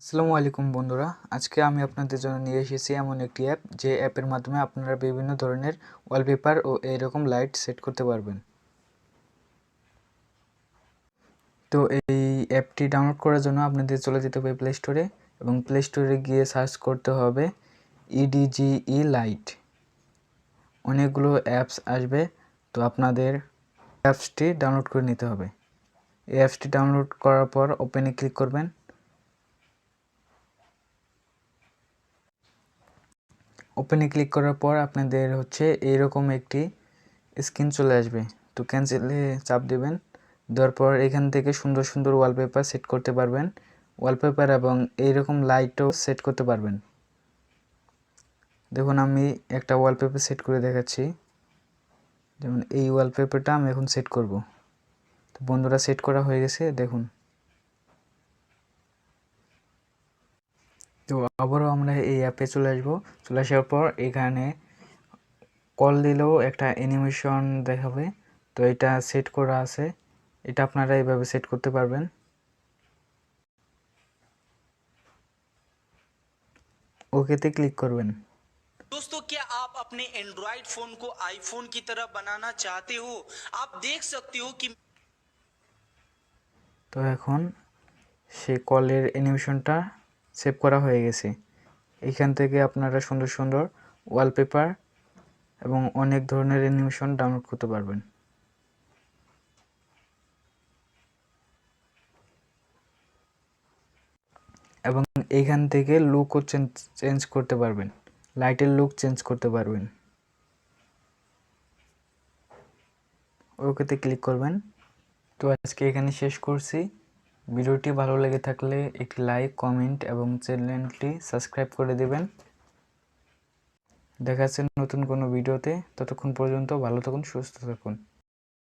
আসসালামু আলাইকুম বন্ধুরা, আজকে আমি আপনাদের জন্য নিয়ে এসেছি এমন একটি অ্যাপ, যে অ্যাপের মাধ্যমে আপনারা বিভিন্ন ধরনের ওয়ালপেপার ও এরকম লাইট সেট করতে পারবেন। তো এই অ্যাপটি ডাউনলোড করার জন্য আপনাদের চলে যেতে হবে প্লে স্টোরে, এবং প্লে স্টোরে গিয়ে সার্চ করতে হবে ইডিজিই লাইট। অনেকগুলো অ্যাপস আসবে, তো আপনাদের অ্যাপসটি ডাউনলোড করে নিতে হবে। এই অ্যাপসটি ডাউনলোড করার পর ওপেনে ক্লিক করবেন। ওপেনে ক্লিক করার পর আপনাদের এইরকম একটি স্ক্রিন চলে আসবে। তো ক্যান্সেলে চাপ দেবেন, দেওয়ার পর এখান থেকে সুন্দর সুন্দর ওয়ালপেপার সেট করতে পারবেন। ওয়ালপেপার এবং এইরকম লাইটও সেট করতে পারবেন। দেখুন, আমি একটা ওয়ালপেপার সেট করে দেখাচ্ছি। যেমন এই ওয়ালপেপারটা আমি এখন সেট করব। তো বন্ধুরা, সেট করা হয়ে গেছে, দেখুন। তো আবারও আমরা এই অ্যাপে চলে আসবো। চলে আসার পর এখানে কল দিলেও একটা অ্যানিমেশন দেখাবে। তো এটা সেট করা আছে, এটা আপনারা এইভাবে সেট করতে পারবেন। ওকেতে ক্লিক করবেন। दोस्तों, क्या आप अपने एंड्रॉइड फोन को आईफोन की तरह बनाना चाहते हो? आप देख सकते हो कि তো এখন সেই কলের অ্যানিমেশনটা সেভ করা হয়ে গেছে। এখান থেকে আপনারা সুন্দর সুন্দর ওয়ালপেপার এবং অনেক ধরনের অ্যানিমেশন ডাউনলোড করতে পারবেন। এবং এইখান থেকে লুকও চেঞ্জ করতে পারবেন, লাইটের লুক চেঞ্জ করতে পারবেন। ওকেতে ক্লিক করবেন। তো আজকে এখানে শেষ করছি। ভিডিওটি ভালো লেগে থাকলে একটি লাইক, কমেন্ট এবং চ্যানেলটি সাবস্ক্রাইব করে দেবেন। দেখা যাচ্ছে নতুন কোনো ভিডিওতে। ততক্ষণ পর্যন্ত ভালো থাকুন, সুস্থ থাকুন।